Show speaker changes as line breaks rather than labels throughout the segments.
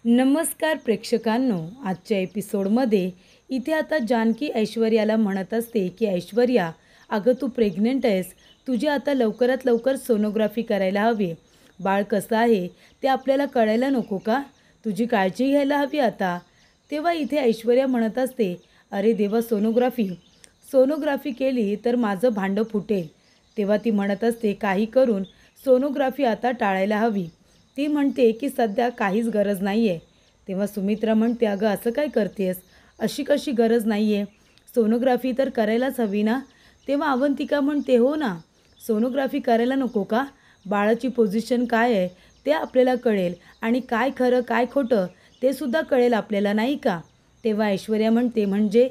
नमस्कार प्रेक्षकांनो, आजच्या एपिसोडमध्ये इथे आता जानकी ऐश्वर्याला म्हणत असते की ऐश्वर्या, अगं तू प्रेग्नंट आहेस. तुझी आता लवकरात लवकर सोनोग्राफी करायला हवी. बाळ कसं आहे ते आपल्याला कळायला नको का? तुझी काळजी घ्यायला हवी आता. तेव्हा इथे ऐश्वर्या म्हणत असते, अरे देवा, सोनोग्राफी सोनोग्राफी केली तर माझं भांडं फुटेल. तेव्हा ती म्हणत असते, काही करून सोनोग्राफी आता टाळायला हवी. ती म्हणते की सध्या काहीच गरज नाही आहे. तेव्हा सुमित्रा म्हणते, अगं असं काय करतेस? अशी कशी गरज नाही आहे? सोनोग्राफी तर करायलाच हवी ना. तेव्हा अवंतिका म्हणते, हो ना, सोनोग्राफी करायला नको का? बाळाची पोझिशन काय आहे ते आपल्याला कळेल आणि काय खरं काय खोटं ते सुद्धा कळेल आपल्याला, नाही का? तेव्हा ऐश्वर्या म्हणते, म्हणजे?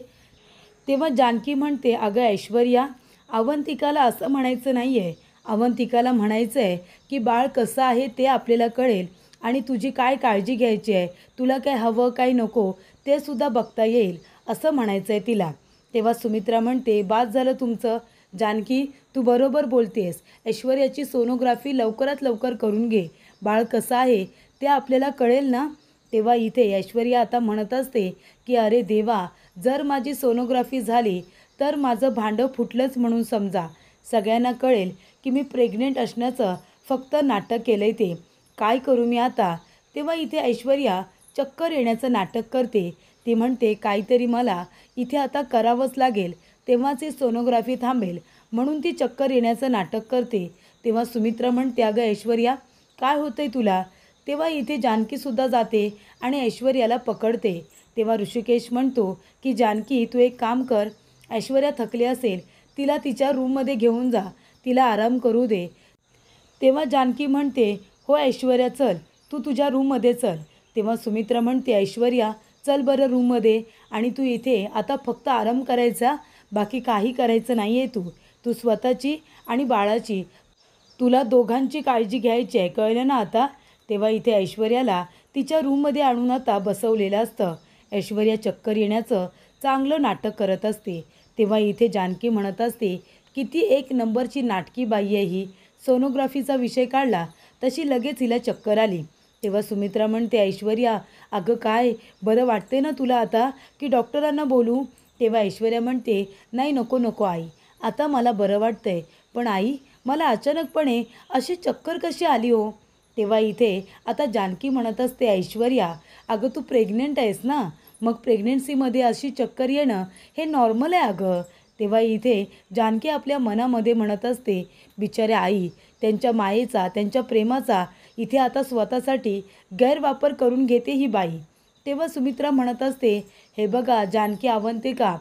तेव्हा जानकी म्हणते, अगं ऐश्वर्या, अवंतिकाला असं म्हणायचं नाही आहे. अवंतिकाला म्हणायचं आहे की बाळ कसं आहे ते आपल्याला कळेल आणि तुझी काय काळजी घ्यायची आहे, तुला काय हवं काय नको ते सुद्धा बघता येईल, असं म्हणायचं आहे तिला. तेव्हा सुमित्रा म्हणते, बाद झालं तुमचं. जानकी, तू बरोबर बोलतेस. ऐश्वर्याची सोनोग्राफी लवकरात लवकर करून घे. बाळ कसं आहे ते आपल्याला कळेल ना. तेव्हा इथे ऐश्वर्या आता म्हणत असते की अरे देवा, जर माझी सोनोग्राफी झाली तर माझं भांडं फुटलंच म्हणून समजा. सगळ्यांना कळेल की मी प्रेग्नेंट असण्याचं फक्त नाटक केलं आहे ते. काय करू मी आता? तेव्हा इथे ऐश्वर्या चक्कर येण्याचं नाटक करते. ती म्हणते, काहीतरी मला इथे आता करावंच लागेल, तेव्हाच ही सोनोग्राफी थांबेल. म्हणून ती चक्कर येण्याचं नाटक करते. तेव्हा सुमित्रा म्हणते, अगं ऐश्वर्या, काय होतंय तुला? तेव्हा इथे जानकीसुद्धा जाते आणि ऐश्वर्याला पकडते. तेव्हा ऋषिकेश म्हणतो की जानकी, तू एक काम कर, ऐश्वर्या थकली असेल, तिला तिच्या रूममध्ये घेऊन जा, तिला आराम करू दे. तेव्हा जानकी म्हणते, हो ऐश्वर्या, चल, तू तुझ्या रूममध्ये चल. तेव्हा सुमित्रा म्हणते, ऐश्वर्या, चल बरं रूममध्ये, आणि तू इथे आता फक्त आराम करायचा, बाकी काही करायचं नाही आहे. तू तू स्वतःची आणि बाळाची, तुला दोघांची काळजी घ्यायची आहे, कळलं ना आता? तेव्हा इथे ऐश्वर्याला तिच्या रूममध्ये आणून आता बसवलेलं असतं. ऐश्वर्या चक्कर येण्याचं चांगलं नाटक करत असते. तेव्हा इथे जानकी म्हणत असते, किती एक नंबरची नाटकी बाई आहे ही. सोनोग्राफीचा विषय काढला तशी लगेच हिला चक्कर आली. तेव्हा सुमित्रा म्हणते, ऐश्वर्या, अगं काय, बरं वाटते ना तुला आता की डॉक्टरांना बोलू? तेव्हा ऐश्वर्या म्हणते, नाही, नको नको आई, आता मला बरं वाटतंय. पण आई, मला अचानकपणे अशी चक्कर कशी आली हो? तेव्हा इथे आता जानकी म्हणत असते, ऐश्वर्या, अगं तू प्रेग्नेंट आहेस ना, मग प्रेग्नेन्सीमध्ये अशी चक्कर येणं हे नॉर्मल आहे अगं. तेव्हा इथे जानकी आपल्या मनामध्ये म्हणत असते, बिचाऱ्या आई, त्यांच्या मायेचा, त्यांच्या प्रेमाचा इथे आता स्वतःसाठी गैरवापर करून घेते ही बाई. तेव्हा सुमित्रा म्हणत असते, हे बघा जानकी, अवंतिका,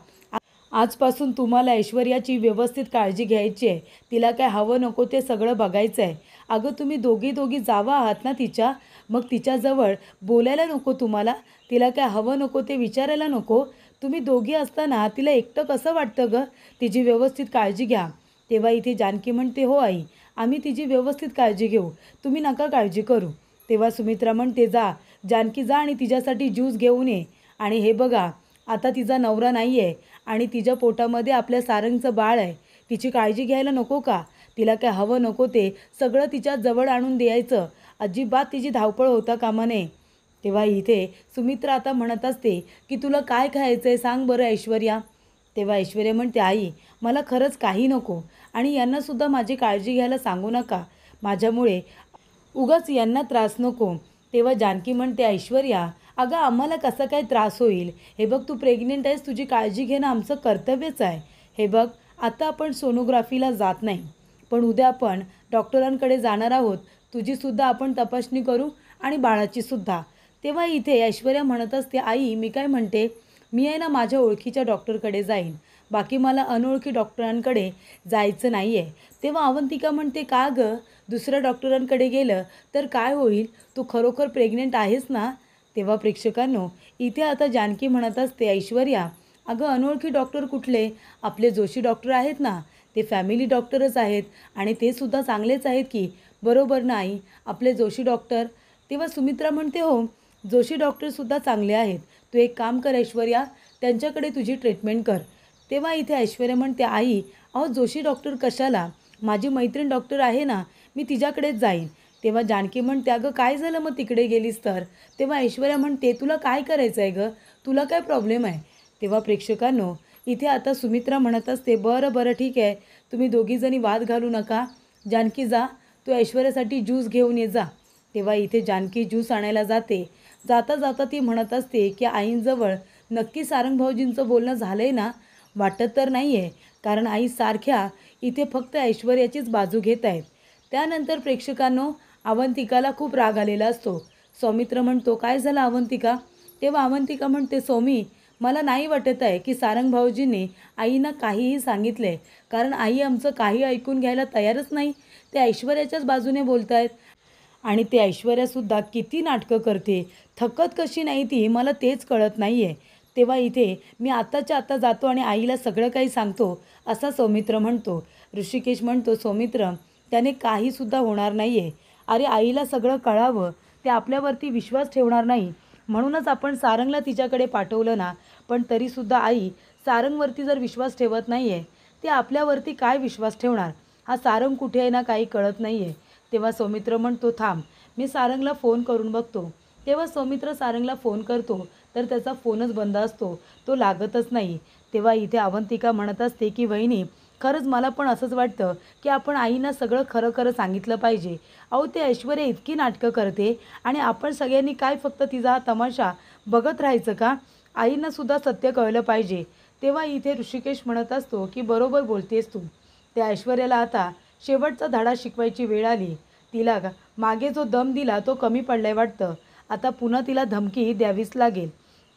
आजपासून तुम्हाला ऐश्वर्याची व्यवस्थित काळजी घ्यायची आहे. तिला काय हवं नको ते सगळं बघायचं आहे. अगं तुम्ही दोघी दोघी जावा आहात ना तिच्या, मग तिच्याजवळ बोलायला नको तुम्हाला? तिला काय हवं नको ते विचारायला नको? तुम्ही दोघी असताना तिला एकटं कसं वाटतं गं? तिची व्यवस्थित काळजी घ्या. तेव्हा इथे जानकी म्हणते, हो आई, आम्ही तिची व्यवस्थित काळजी घेऊ, तुम्ही नका काळजी करू. तेव्हा सुमित्रा म्हणते, जा जानकी, जा आणि तिच्यासाठी ज्यूस घेऊन ये. आणि हे बघा, आता तिचा नवरा नाही आहे आणि तिच्या पोटामध्ये आपल्या सारंगचं बाळ आहे. तिची काळजी घ्यायला नको का? तिला काय हवं नको ते सगळं तिच्या जवळ आणून द्यायचं. अजिबात तिची धावपळ होता कामा नये. तेव्हा इथे सुमित्रा आता म्हणत असते की तुला काय खायचं आहे सांग बरं ऐश्वर्या. तेव्हा ऐश्वर्या म्हणते, आई, मला खरंच काही नको आणि यांनासुद्धा माझी काळजी घ्यायला सांगू नका. माझ्यामुळे उगाच यांना त्रास नको. तेव्हा जानकी म्हणते, ऐश्वर्या, अगं आम्हाला कसा काय त्रास होईल? हे बघ, तू प्रेग्नेंट आहेस, तुझी काळजी घेणं आमचं कर्तव्यच आहे. हे बघ, आता आपण सोनोग्राफीला जात नाही, पण उद्या आपण डॉक्टरांकडे जाणार आहोत. तुझीसुद्धा आपण तपासणी करू आणि बाळाचीसुद्धा. तेव्हा इथे ऐश्वर्या म्हणत असते, आई, मी काय म्हणते, मी आहे ना माझ्या ओळखीच्या डॉक्टरकडे जाईन, बाकी मला अनोळखी डॉक्टरांकडे जायचं नाही आहे. तेव्हा अवंतिका म्हणते, का गं, दुसऱ्या डॉक्टरांकडे गेलं तर काय होईल? तू खरोखर प्रेग्नेंट आहेस ना? तेव्हा प्रेक्षकांनो, इथे आता जानकी म्हणत असते, ऐश्वर्या, अगं अनोळखी डॉक्टर कुठले? आपले जोशी डॉक्टर आहेत ना, ते फॅमिली डॉक्टरच आहेत आणि ते सुद्धा चांगलेच आहेत की, बरोबर नाही आपले जोशी डॉक्टर? तेव्हा सुमित्रा म्हणते, हो, जोशी डॉक्टरसुद्धा चांगले आहेत. तू एक काम कर ऐश्वर्या, त्यांच्याकडे तुझी ट्रीटमेंट कर. तेव्हा इथे ऐश्वर्या म्हणते, आई, अहो जोशी डॉक्टर कशाला? माझी मैत्रीण डॉक्टर आहे ना, मी तिच्याकडेच जाईन. तेव्हा जानकी म्हणते, अगं काय झालं मग तिकडे गेलीस तर? तेव्हा ऐश्वर्या म्हणते, तुला काय करायचं आहे गं? तुला काय प्रॉब्लेम आहे? तेव्हा प्रेक्षकांनो, इथे आता सुमित्रा म्हणत असते, बरं बरं ठीक आहे, तुम्ही दोघीजणी वाद घालू नका. जानकी जा, तू ऐश्वर्यासाठी ज्यूस घेऊन ये जा. तेव्हा इथे जानकी ज्यूस आणायला जाते. जाता जाता ती म्हणत असते की आईंजवळ नक्की सारंग भाऊजींचं बोलणं झालं आहे ना? वाटत तर नाही आहे, कारण आई सारख्या इथे फक्त ऐश्वर्याचीच बाजू घेत आहेत. त्यानंतर प्रेक्षकांनो, अवंतिकाला खूप राग आलेला असतो. सौमित्र म्हणतो, काय झालं अवंतिका? तेव्हा अवंतिका म्हणते, सौमी, मला नाही वाटत आहे की सारंग भाऊजींनी आईंना काहीही सांगितले, कारण आई आमचं काही ऐकून घ्यायला तयारच नाही. ते ऐश्वर्याच्याच बाजूने बोलत आहेत आणि ते ऐश्वर्यासुद्धा किती नाटकं करते, थकत कशी नाही ती, मला तेच कळत नाही आहे. तेव्हा इथे मी आत्ताच्या आत्ता जातो आणि आईला सगळं काही सांगतो, असा सौमित्र म्हणतो. ऋषिकेश म्हणतो, सौमित्र, त्याने काहीसुद्धा होणार नाही आहे. अरे आईला सगळं कळावं, ते आपल्यावरती विश्वास ठेवणार नाही, म्हणूनच आपण सारंगला तिच्याकडे पाठवलं ना. पण तरीसुद्धा आई सारंगवरती जर विश्वास ठेवत नाही आहे, ते आपल्यावरती काय विश्वास ठेवणार? हा सारंग कुठे आहे ना, काही कळत नाही आहे. तेव्हा सौमित्र म्हणतो, थांब, मी सारंगला फोन करून बघतो. तेव्हा सौमित्र सारंगला फोन करतो, तर त्याचा फोनच बंद असतो, तो लागतच नाही. तेव्हा इथे अवंतिका म्हणत असते की वहिनी, खरंच मला पण असंच वाटतं की आपण आईंना सगळं खरं खरं सांगितलं पाहिजे. अहो, ते ऐश्वर्या इतकी नाटकं करते आणि आपण सगळ्यांनी काय फक्त तिचा हा तमाशा बघत राहायचं का? आईंनासुद्धा सत्य कळलं पाहिजे. तेव्हा इथे ऋषिकेश म्हणत असतो की बरोबर बोलतेस तू. त्या ऐश्वर्याला आता शेवटचा धडा शिकवायची वेळ आली. तिला मागे जो दम दिला तो कमी पडलाय वाटतं. आता पुन्हा तिला धमकी द्यावीच लागेल.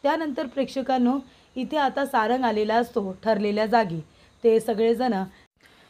त्यानंतर प्रेक्षकांनो, इथे आता सारंग आलेला असतो ठरलेल्या जागी. ते सगळेजण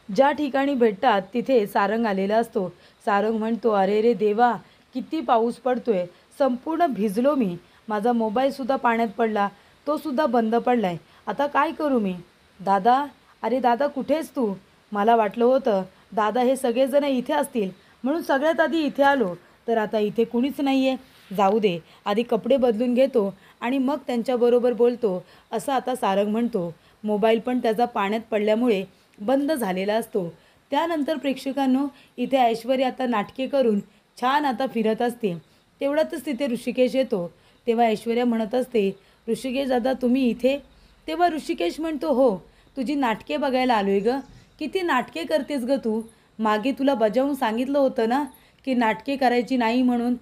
ज्या ठिकाणी भेटतात तिथे सारंग आलेला असतो. सारंग म्हणतो, अरे रे देवा, किती पाऊस पडतोय, संपूर्ण भिजलो मी. माझा मोबाईलसुद्धा पाण्यात पडला, तोसुद्धा बंद पडलाय. आता काय करू मी? दादा, अरे दादा कुठेस तू? मला वाटलं होतं दादा हे सगळेजण इथे असतील, म्हणून सगळ्यात आधी इथे आलो, तर आता इथे कुणीच नाही आहे. जाऊ दे, आधी कपडे बदलून घेतो आणि मग त्यांच्याबरोबर बोलतो, असं आता सारंग म्हणतो. मोबाईल पण त्याचा पाण्यात पडल्यामुळे बंद झालेला असतो. त्यानंतर प्रेक्षकांनो, इथे ऐश्वर्या आता नाटके करून छान आता फिरत असते. तेवढ्यातच तिथे ऋषिकेश येतो. तेव्हा ऐश्वर्या म्हणत असते, ऋषिकेश दादा तुम्ही इथे? तेव्हा ऋषिकेश म्हणतो, हो, तुझी नाटके बघायला आलो आहे गं. किती नाटके करतेस गं तू? मागे तुला बजावून सांगितलं होतं ना की नाटके करायची नाही म्हणून,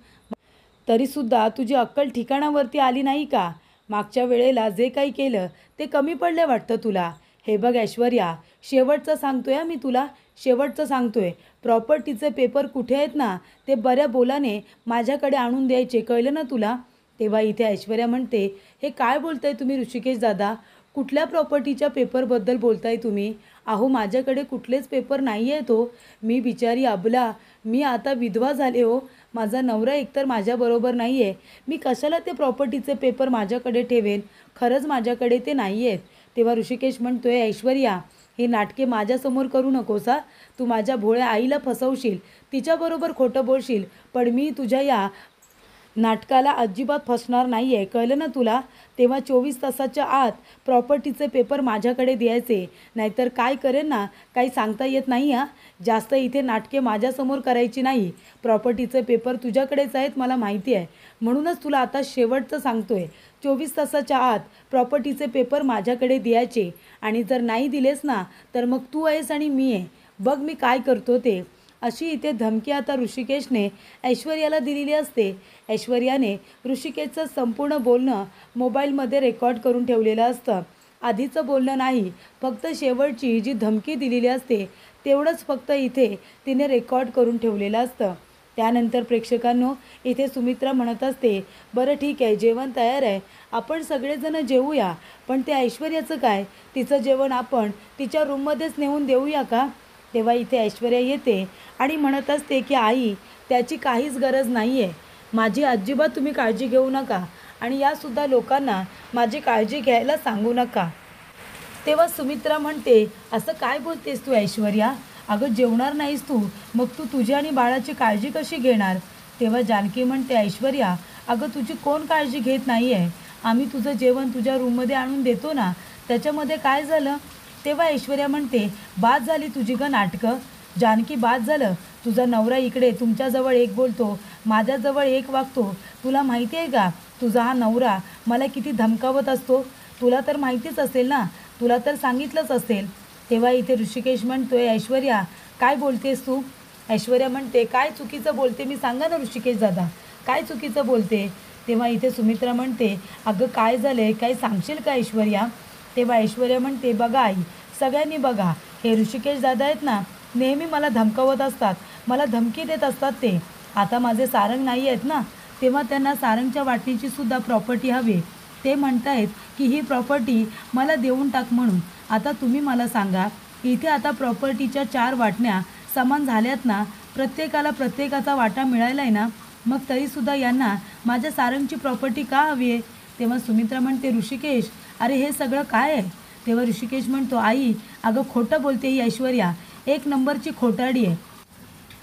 तरीसुद्धा तुझी अक्कल ठिकाणावरती आली नाही का? मागच्या वेळेला जे काही केलं ते कमी पडले वाटतं तुला. हे बघ ऐश्वर्या, शेवटचं सांगतोय मी तुला, शेवटचं सांगतोय. प्रॉपर्टीचे पेपर कुठे आहेत ना, ते बऱ्या बोलाने माझ्याकडे आणून द्यायचे, कळलं ना तुला? तेव्हा इथे ऐश्वर्या म्हणते, हे काय बोलताय तुम्ही ऋषिकेश दादा? कुठल्या प्रॉपर्टीच्या पेपरबद्दल बोलताय तुम्ही? अहो, माझ्याकडे कुठलेच पेपर नाही आहेत हो. मी बिचारी अबला, मी आता विधवा झाले हो. माझा नवरा एकतर माझ्याबरोबर नाही आहे. मी कशाला ते प्रॉपर्टीचे पेपर माझ्याकडे ठेवेन? खरंच माझ्याकडे ते नाही आहेत. तेव्हा ऋषिकेश म्हणतोय, ऐश्वर्या, हे नाटके माझ्यासमोर करू नकोस हा. तू माझ्या भोळ्या आईला फसवशील, तिच्याबरोबर खोटं बोलशील, पण मी तुझ्या या नाटकाला अजिबात फसणार नाही आहे, कळलं ना तुला? तेव्हा 24 तासाच्या आत प्रॉपर्टीचे पेपर माझ्याकडे द्यायचे, नाहीतर काय करेन ना, काही सांगता येत नाही हां. जास्त इथे नाटके माझ्यासमोर करायची नाही. प्रॉपर्टीचे पेपर तुझ्याकडेच आहेत मला माहिती आहे, म्हणूनच तुला आता शेवटचं सांगतोय. 24 तासाच्या आत प्रॉपर्टीचे पेपर माझ्याकडे द्यायचे, आणि जर नाही दिलेस ना, तर मग तू आहेस आणि मी आहे, बघ मी काय करतो ते. अशी इथे धमकी आता ऋषिकेशने ऐश्वर्याला दिलेली असते. ऐश्वर्याने ऋषिकेशचं संपूर्ण बोलणं मोबाईलमध्ये रेकॉर्ड करून ठेवलेलं असतं. आधीचं बोलणं नाही, फक्त शेवटची जी धमकी दिलेली असते तेवढंच फक्त इथे तिने रेकॉर्ड करून ठेवलेलं असतं. त्यानंतर प्रेक्षकांनो, इथे सुमित्रा म्हणत असते, बरं ठीक आहे, जेवण तयार आहे, आपण सगळेजण जेवूया, पण ते ऐश्वर्याचं काय? तिचं जेवण आपण तिच्या रूममध्येच नेऊन देऊया का? तेव्हा इथे ऐश्वर्या येते आणि म्हणत असते की आई, त्याची काहीच गरज नाही आहे. माझी अजिबात तुम्ही काळजी घेऊ नका आणि यासुद्धा लोकांना माझी काळजी घ्यायला सांगू नका. तेव्हा सुमित्रा म्हणते, असं काय बोलतेस तू ऐश्वर्या? अगं जेवणार नाहीस तू, मग तू तुझी आणि बाळाची काळजी कशी घेणार? तेव्हा जानकी म्हणते, ऐश्वर्या, अगं तुझी कोण काळजी घेत नाही आहे? आम्ही तुझं जेवण तुझ्या रूममध्ये आणून देतो ना, त्याच्यामध्ये काय झालं? तेव्हा ऐश्वर्या म्हणते, बाद झाली तुझी गं नाटकं. जानकी, बाद झालं, तुझा नवरा इकडे तुमच्याजवळ एक बोलतो, माझ्याजवळ एक वागतो. तुला माहिती आहे का तुझा हा नवरा मला किती धमकावत असतो? तुला तर माहितीच असेल ना, तुला तर सांगितलंच असेल. तेव्हा इथे ऋषिकेश म्हणतोय, ऐश्वर्या काय बोलतेस तू? ऐश्वर्या म्हणते, काय चुकीचं बोलते मी सांगा ना ऋषिकेश दादा, काय चुकीचं बोलते? तेव्हा इथे सुमित्रा म्हणते, अगं काय झालं आहे, काही सांगशील का ऐश्वर्या? तेव्हा ऐश्वर्या म्हणते, बघा आई, सगळ्यांनी बघा, हे ऋषिकेश दादा आहेत ना, नेहमी मला धमकावत असतात, मला धमकी देत असतात. ते आता माझे सारंग नाही आहेत ना, तेव्हा त्यांना सारंगच्या वाटणीची सुद्धा प्रॉपर्टी हवी. ते म्हणतायत की ही प्रॉपर्टी मला देऊन टाक म्हणून. आता तुम्ही मला सांगा, इथे आता प्रॉपर्टीच्या 4 वाटण्या समान झाल्यात ना, प्रत्येकाला प्रत्येकाचा वाटा मिळाला आहे ना, मग तरीसुद्धा यांना माझ्या सारंगची प्रॉपर्टी का हवी आहे? तेव्हा सुमित्रा म्हणते, ऋषिकेश अरे हे सगळं काय आहे? तेव्हा ऋषिकेश म्हणतो, आई अगं खोटं बोलते ही ऐश्वर्या, एक नंबरची खोटारडी आहे.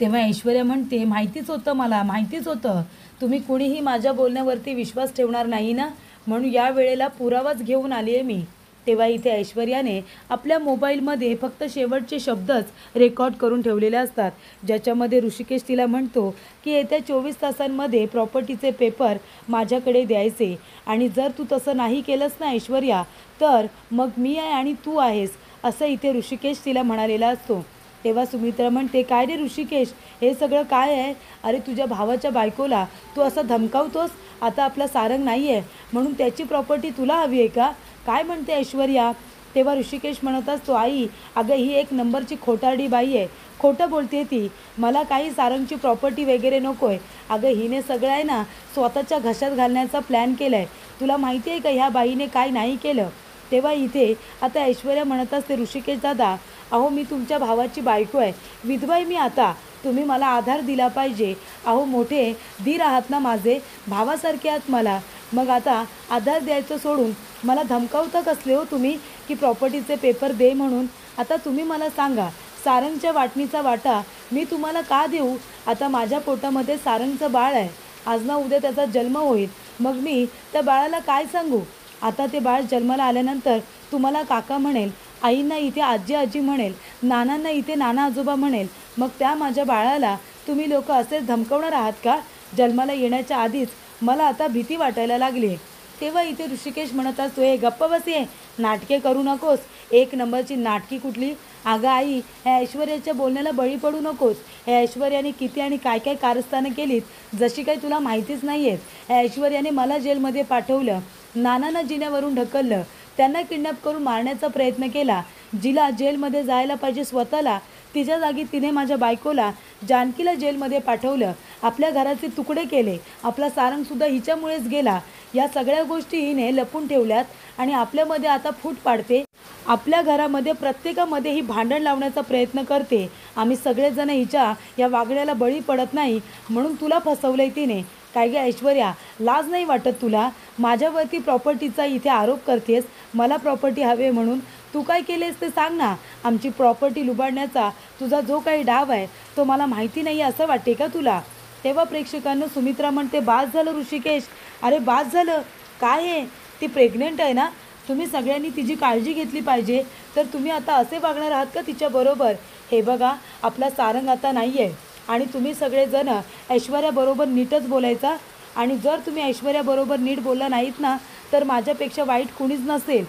तेव्हा ऐश्वर्या म्हणते, माहितीच होतं मला, माहितीच होतं, तुम्ही कुणीही माझ्या बोलण्यावरती विश्वास ठेवणार नाही ना, म्हणून या वेळेला पुरावाच घेऊन आली आहे मी. तेव्हा इथे ऐश्वर्याने आपल्या मोबाईलमध्ये फक्त शेवटचे शब्दच रेकॉर्ड करून ठेवलेले असतात, ज्याच्यामध्ये ऋषिकेश तिला म्हणतो की येत्या 24 तासांमध्ये प्रॉपर्टीचे पेपर माझ्याकडे द्यायचे, आणि जर तू तसं नाही केलंस ना ऐश्वर्या, तर मग मी आहे आणि तू आहेस, असं इथे ऋषिकेश तिला म्हणालेला असतो. तेव्हा सुमित्रा म्हणते, काय रे ऋषिकेश, हे सगळं काय आहे? अरे तुझ्या भावाच्या बायकोला तू असं धमकावतोस? आता आपला सारंग नाही आहे म्हणून त्याची प्रॉपर्टी तुला हवी आहे का? काय म्हणते ऐश्वर्या? तेव्हा ऋषिकेश म्हणत असतो, आई अगं ही एक नंबरची खोटारडी बाई आहे, खोटं बोलते ती, मला काही सारंगची प्रॉपर्टी वगैरे नको आहे. अगं हिने सगळं आहे ना स्वतःच्या घशात घालण्याचा प्लॅन केला आहे. तुला माहिती आहे का ह्या बाईने काय नाही केलं? तेव्हा इथे आता ऐश्वर्या म्हणत असते, ऋषिकेश दादा अहो मी तुमच्या भावाची बायको आहे, विधवा आहे मी, आता तुम्ही मला आधार दिला पाहिजे. अहो मोठे धीर आहात ना माझे, भावासारखे आहात मला, मग आता आधार द्यायचं सोडून मला धमकावता कसले हो तुम्ही की प्रॉपर्टीचे पेपर दे म्हणून? आता तुम्ही मला सांगा, सारंगच्या वाटणीचा वाटा मी तुम्हाला का देऊ? आता माझ्या पोटामध्ये सारंगचं बाळ आहे, आज ना उद्या त्याचा जन्म होईल, मग मी त्या बाळाला काय सांगू? आता ते बाळ जन्माला आल्यानंतर तुम्हाला काका म्हणेल, आईंना इथे आजी आजी म्हणेल, नानांना इथे नाना आजोबा म्हणेल, मग त्या माझ्या बाळाला तुम्ही लोक असेच धमकवणार आहात का? जन्माला येण्याच्या आधीच मला आता भीती वाटायला लागली. तेव्हा इथे ऋषिकेश म्हणत असतो, हे गप्प बसे, नाटके करू नकोस, एक नंबरची नाटकी कुठली? अगं आई ह्या ऐश्वर्याच्या बोलण्याला बळी पडू नकोस. ह्या ऐश्वर्याने किती आणि काय काय कारस्थानं केलीत जशी काही तुला माहितीच नाही आहेत. ह्या ऐश्वर्याने मला जेलमध्ये पाठवलं, नानांना जिन्यावरून ढकललं, त्यांना किडनॅप करून मारण्याचा प्रयत्न केला, जिला जेलमध्ये जायला पाहिजे स्वतःला तिच्या जागी तिने माझ्या बायकोला जानकीला जेलमध्ये पाठवलं, आपल्या घराचे तुकडे केले, आपला सारंगसुद्धा हिच्यामुळेच गेला. या सगळ्या गोष्टी हिने लपून ठेवल्यात आणि आपल्यामध्ये आता फूट पाडते, आपल्या घरामध्ये प्रत्येकामध्ये ही भांडण लावण्याचा प्रयत्न करते. आम्ही सगळेजण हिच्या या वागण्याला बळी पडत नाही म्हणून तुला फसवलंय तिने. काय गे ऐश्वर्या, लाज नाही वाटत तुला? माझ्यावरती प्रॉपर्टीचा इथे आरोप करतेस, मला प्रॉपर्टी हवे म्हणून. तू काय केलेस ते सांग ना. आमची प्रॉपर्टी लुबाडण्याचा तुझा जो काही डाव आहे तो मला माहिती नाही असं वाटते का तुला? तेव्हा प्रेक्षकांना सुमित्रा म्हणते, बास झालं ऋषिकेश, अरे बास झालं. काय आहे, ती प्रेग्नेंट आहे ना, तुम्ही सगळ्यांनी तिची काळजी घेतली पाहिजे, तर तुम्ही आता असे वागणार आहात का तिच्याबरोबर? हे बघा, आपला सारंग आता नाही आहे आणि तुम्ही सगळेजण ऐश्वर्याबरोबर नीटच बोलायचा, आणि जर तुम्ही ऐश्वर्याबरोबर नीट बोलला नाहीत ना तर माझ्यापेक्षा वाईट कुणीच नसेल.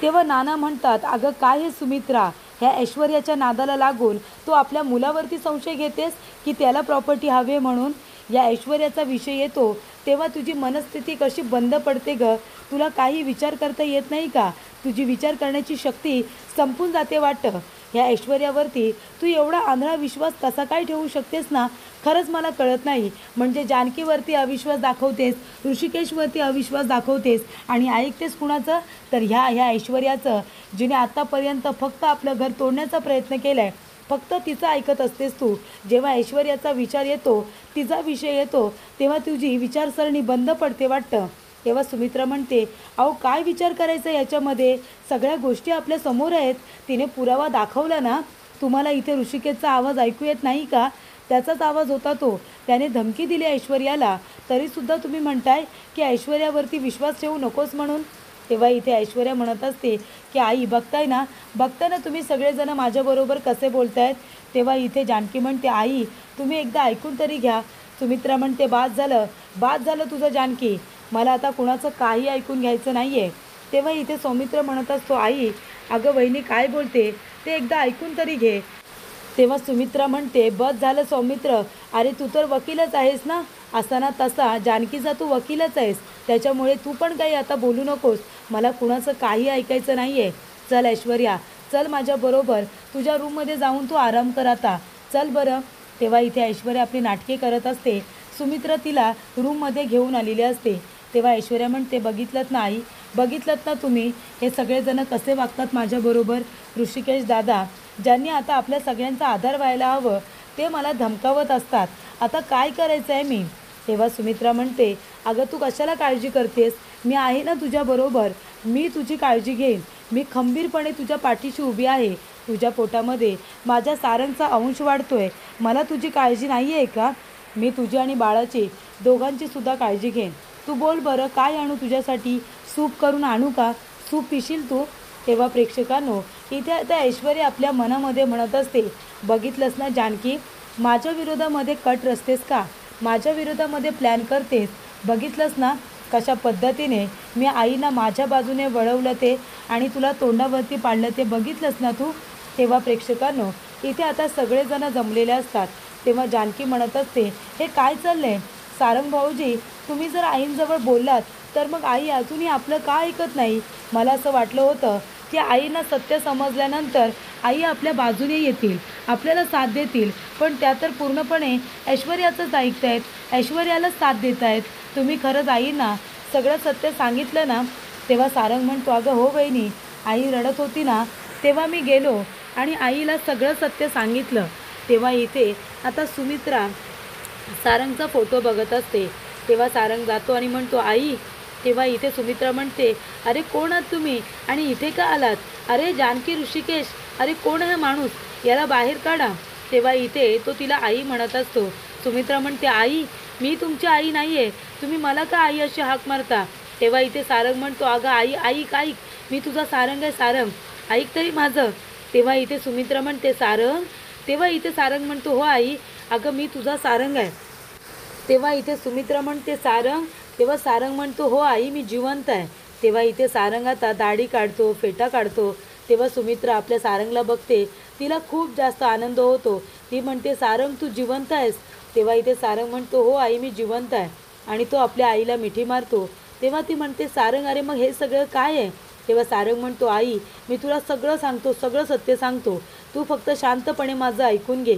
तेव्हा नाना म्हणतात, अगं काय हे सुमित्रा, ह्या ऐश्वर्याच्या नादाला लागून तू आपल्या मुलावरती संशय घेतेस की त्याला प्रॉपर्टी हवे म्हणून? या ऐश्वर्याचा विषय येतो तेव्हा तुझी मनस्थिती कशी बंद पडते ग? तुला काही विचार करता येत नाही का? तुझी विचार करण्याची शक्ती संपून जाते वाटतं. ह्या ऐश्वर्यावरती तू एवढा आंधळा विश्वास कसा काय ठेवू शकतेस ना, खरंच मला कळत नाही. म्हणजे जानकीवरती अविश्वास दाखवतेस, ऋषिकेशवरती अविश्वास दाखवतेस आणि ऐकतेस कुणाचं? तर ह्या ऐश्वर्याचं, जिने आत्तापर्यंत फक्त आपलं घर तोडण्याचा प्रयत्न केला आहे, फक्त तिचं ऐकत असतेस तू. जेव्हा ऐश्वर्याचा विचार येतो, तिचा विषय येतो, तेव्हा तुझी विचारसरणी बंद पडते वाटतं. तेव्हा सुमित्रा म्हणते, अहो काय विचार करायचा याच्यामध्ये, सगळ्या गोष्टी आपल्या समोर आहेत, तिने पुरावा दाखवला ना. तुम्हाला इथे ऋषिकेशचा आवाज ऐकू येत नाही का? त्याचाच आवाज होता तो, त्याने धमकी दिली ऐश्वर्याला, तरीसुद्धा तुम्ही म्हणताय की ऐश्वर्यावरती विश्वास ठेवू नकोस म्हणून. तेव्हा इथे ऐश्वर्या म्हणत असते की आई बघताय ना तुम्ही सगळेजण माझ्याबरोबर कसे बोलतायत. तेव्हा इथे जानकी म्हणते आई तुम्ही एकदा ऐकून तरी घ्या. सुमित्रा म्हणते बाद झालं तुझं जानकी, मला आता कुणाचं काही ऐकून घ्यायचं नाही आहे. तेव्हा इथे सौमित्र म्हणत असतो आई अगं वहिनी काय बोलते ते एकदा ऐकून तरी घे. तेव्हा सुमित्रा म्हणते बस झालं सौमित्र, अरे तू तर वकीलच आहेस ना, असा ना तसा जानकीचा तू वकीलच आहेस, त्याच्यामुळे तू पण काही आता बोलू नकोस, मला कुणाचं काही ऐकायचं नाही आहे. चल ऐश्वर्या चल माझ्याबरोबर, तुझ्या रूममध्ये जाऊन तू आराम कर आता, चल बरं. तेव्हा इथे ऐश्वर्या आपली नाटके करत असते. सुमित्रा तिला रूममध्ये घेऊन आलेली असते. तेव्हा ऐश्वर्या म्हणते बघितलंत ना आई, बघितलंत ना तुम्ही हे सगळेजण कसे वागतात माझ्याबरोबर. ऋषिकेश दादा ज्यांनी आता आपल्या सगळ्यांचा आधार व्हायला हवं ते मला धमकावत असतात, आता काय करायचं आहे मी. तेव्हा सुमित्रा म्हणते अगं तू कशाला काळजी करतेस, मी आहे ना तुझ्याबरोबर, मी तुझी काळजी घेईन, मी खंबीरपणे तुझ्या पाठीशी उभी आहे. तुझ्या पोटामध्ये माझ्या सारंगचा अंश वाढतोय, मला तुझी काळजी नाही आहे का. मी तुझी आणि बाळाची दोघांची सुद्धा काळजी घेईन. तू बोल बरं काय आणू तुझ्यासाठी, सूप करून आणू का, सूप पिशील तू. तेव्हा प्रेक्षकांनो इथे आता ऐश्वर्या आपल्या मनामध्ये म्हणत असते बघितलंस ना जानकी, माझ्या विरोधामध्ये कट रचतेस का, माझ्या विरोधामध्ये प्लॅन करतेस, बघितलंस ना कशा पद्धतीने मी आईना माझ्या बाजूने वळवलं ते आणि तुला तोंडावरती पाडलं ते बघितलंस ना तू. तेव्हा प्रेक्षकांनो इथे आता सगळेजण जमलेले असतात. तेव्हा जानकी म्हणत असते हे काय चाललं आहे सारंग भाऊजी, तुम्ही जर आईंजवळ बोललात तर मग आई अजूनही आपलं का ऐकत नाही. मला असं वाटलं होतं की आईंना सत्य समजल्यानंतर आई आपल्या बाजूने येतील, आपल्याला साथ देतील, पण त्या तर पूर्णपणे ऐश्वर्याचंच ऐकत आहेत, ऐश्वर्यालाच साथ देत आहेत. तुम्ही खरंच आईंना सगळं सत्य सांगितलं ना. तेव्हा सारंग म्हणतो अगं हो बहिणी, आई रडत होती ना तेव्हा मी गेलो आणि आईला सगळं सत्य सांगितलं. तेव्हा इथे आता सुमित्रा सारंगचा फोटो बघत असते. तेव्हा सारंग जातो आणि म्हणतो आई. तेव्हा इथे सुमित्रा म्हणते अरे कोण आहात तुम्ही आणि इथे का आलात, अरे जानकी ऋषिकेश, अरे कोण आहे माणूस, याला बाहेर काढा. तेव्हा इथे तो तिला आई म्हणत असतो. सुमित्रा म्हणते आई मी तुमची आई नाही आहे, तुम्ही मला का आई अशी हाक मारता. तेव्हा इथे सारंग म्हणतो अगं आई ऐक ऐक, मी तुझा सारंग आहे सारंग, ऐक तरी माझं. तेव्हा इथे सुमित्रा म्हणते सारंग. तेव्हा इथे सारंग म्हणतो हो आई, अगं मी तुझा सारंग आहे. तेव्हा इथे सुमित्रा म्हणते सारंग. तेव्हा सारंग म्हणतो हो आई मी जिवंत आहे. तेव्हा इथे सारंग आता दाढी काढतो, फेटा काढतो. तेव्हा सुमित्रा आपल्या सारंगला बघते, तिला खूप जास्त आनंद होतो. ती म्हणते सारंग तू जिवंत आहेस. तेव्हा इथे सारंग म्हणतो हो आई मी जिवंत आहे आणि तो आपल्या आईला मिठी मारतो. तेव्हा ती म्हणते सारंग अरे मग हे सगळं काय आहे. तेव्हा सारंग म्हणतो आई मी तुला सगळं सांगतो, सगळं सत्य सांगतो, तू फक्त शांतपणे माझं ऐकून घे.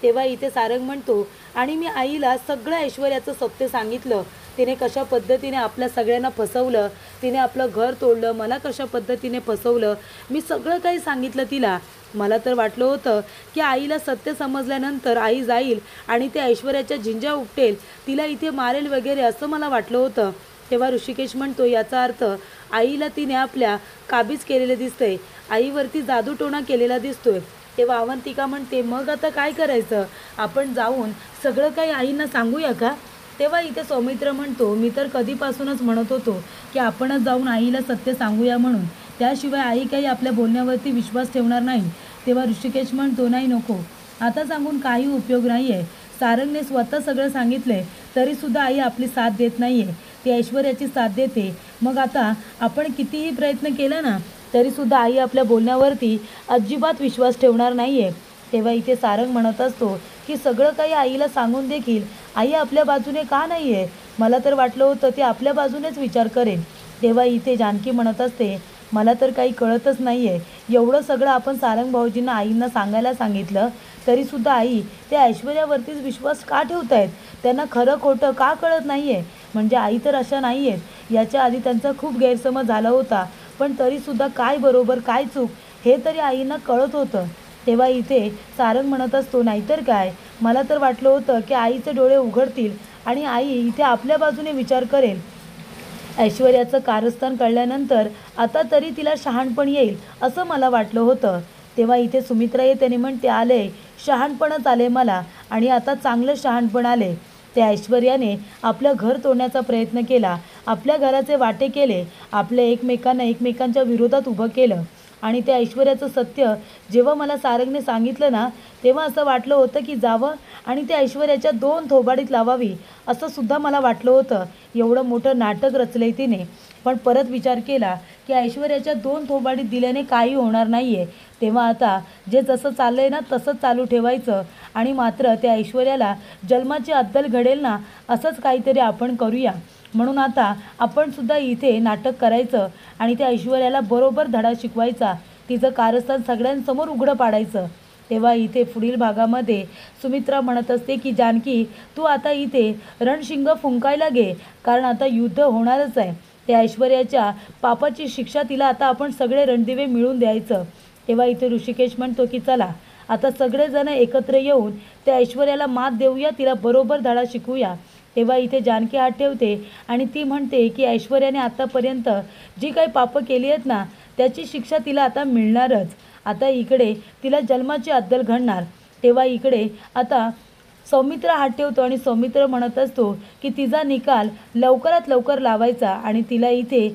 तेव्हा इथे सारंग म्हणतो आणि मी आईला सगळं ऐश्वर्याचं सत्य सांगितलं, तिने कशा पद्धतीने आपल्या सगळ्यांना फसवलं, तिने आपलं घर तोडलं, मला कशा पद्धतीने फसवलं, मी सगळं काही सांगितलं तिला. मला तर वाटलं होतं की आईला सत्य समजल्यानंतर आई जाईल आणि ते ऐश्वर्याच्या झिंज्या उपटेल, तिला इथे मारेल वगैरे असं मला वाटलं होतं. तेव्हा ऋषिकेश म्हणतो याचा अर्थ आईला तिने आपल्या काबीज केलेलं दिसतंय, आईवरती जादूटोणा केलेला दिसतोय. तेव्हा अवंतिका म्हणते मग आता काय करायचं, आपण जाऊन सगळं काही आईंना सांगूया का. तेव्हा इथे सौमित्र म्हणतो मी तर कधीपासूनच म्हणत होतो की आपणच जाऊन आईला सत्य सांगूया म्हणून, त्याशिवाय आई काही आपल्या बोलण्यावरती विश्वास ठेवणार नाही. तेव्हा ऋषिकेश म्हणतो नाही नको, आता सांगून काही उपयोग नाही आहे, सारंगने स्वतः सगळं सांगितलं आहे तरीसुद्धा आई आपली साथ देत नाही आहे, ती ऐश्वर्याची साथ देते, मग आता आपण कितीही प्रयत्न केला ना तरीसुद्धा आई आपल्या बोलण्यावरती अजिबात विश्वास ठेवणार नाही आहे. तेव्हा इथे सारंग म्हणत असतो की सगळं काही आईला सांगून देखील आई आपल्या बाजूने का नाही आहे, मला तर वाटलं होतं ते आपल्या बाजूनेच विचार करेन. तेव्हा इथे जानकी म्हणत असते मला तर काही कळतच नाही आहे, एवढं सगळं आपण सारंग भाऊजींना आईंना सांगायला सांगितलं तरीसुद्धा आई ते ऐश्वर्यावरतीच विश्वास का ठेवत आहेत, त्यांना खरं खोटं का कळत नाही आहे. म्हणजे आई तर अशा नाही आहेत, याच्या आधी त्यांचा खूप गैरसमज झाला होता, पण तरीसुद्धा काय बरोबर काय चूक हे तरी आईंना कळत होतं. तेव्हा इथे सारंग म्हणत असतो नाहीतर काय, मला तर वाटलं होतं की आईचे डोळे उघडतील आणि आई इथे आपल्या बाजूने विचार करेल. ऐश्वर्याचं कारस्थान कळल्यानंतर आता तरी तिला शहाणपण येईल असं मला वाटलं होतं. तेव्हा इथे सुमित्रा येते आणि म्हणते आले शहाणपणच आले मला आणि आता चांगलं शहाणपण आले. त्या ऐश्वर्याने आपलं घर तोडण्याचा प्रयत्न केला आपल्या घराचे वाटे केले, आपल्या एकमेकांना एकमेकांच्या विरोधात उभं केलं. आणि त्या ऐश्वर्याचं सत्य जेव्हा मला सारंगने सांगितलं ना, तेव्हा असं वाटलं होतं की जावं आणि त्या ऐश्वर्याच्या 2 थोबाडीत लावावी, असं सुद्धा मला वाटलं होतं. एवढं मोठं नाटक रचलंय तिने. पण परत विचार केला की ऐश्वर्याच्या 2 थोबाडीत दिल्याने काही होणार नाही आहे. तेव्हा आता जे जसं चाललंय ना तसंच चालू ठेवायचं आणि मात्र त्या ऐश्वर्याला जन्माची अद्दल घडेल ना, असंच काहीतरी आपण करूया. म्हणून आता आपण सुद्धा इथे नाटक करायचं आणि त्या ऐश्वर्याला बरोबर धडा शिकवायचा, तिचं कारस्थान सगळ्यांसमोर उघडं पाडायचं. तेव्हा इथे पुढील भागामध्ये सुमित्रा म्हणत असते की जानकी, तू आता इथे रणशिंग फुंकायला घे, कारण आता युद्ध होणारच आहे. त्या ऐश्वर्याच्या पापाची शिक्षा तिला आता आपण सगळे रणदिवे मिळून द्यायचं. तेव्हा इथे ऋषिकेश म्हणतो की चला आता सगळेजण एकत्र येऊन त्या ऐश्वर्याला मात देऊया, तिला बरोबर धडा शिकूया. तेव्हा इथे जानकी हात ठेवते आणि ती म्हणते की ऐश्वर्याने आतापर्यंत जी काही पापं केली आहेत ना, त्याची शिक्षा तिला आता मिळणारच. आता इकडे तिला जन्माची अद्दल घडणार. तेव्हा इकडे आता सौमित्र हात ठेवतो आणि सौमित्र म्हणत असतो की तिचा निकाल लवकरात लवकर लावायचा आणि तिला इथे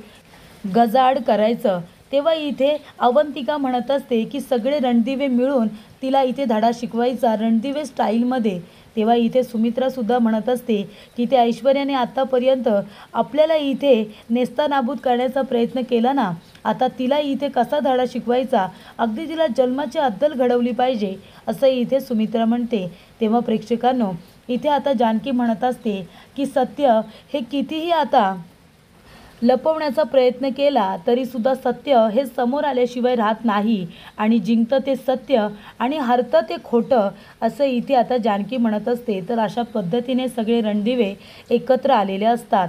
गजाआड करायचं. तेव्हा इथे अवंतिका म्हणत असते की सगळे रणदिवे मिळून तिला इथे धडा शिकवायचा रणदिवे स्टाईलमध्ये. तेव्हा इथे सुमित्रासुद्धा म्हणत असते की त्या ऐश्वर्याने आत्तापर्यंत आपल्याला इथे नेस्तानाबूत करण्याचा प्रयत्न केला ना, आता तिला इथे कसा धडा शिकवायचा, अगदी तिला जन्माची अद्दल घडवली पाहिजे, असं इथे सुमित्रा म्हणते. तेव्हा प्रेक्षकांनो, इथे आता जानकी म्हणत असते की सत्य हे कितीही आता लपवण्याचा प्रयत्न केला तरीसुद्धा सत्य हे समोर आल्याशिवाय राहत नाही आणि जिंकतं ते सत्य आणि हरतं ते खोटं, असं इथे आता जानकी म्हणत असते. तर अशा पद्धतीने सगळे रणदिवे एकत्र आलेले असतात.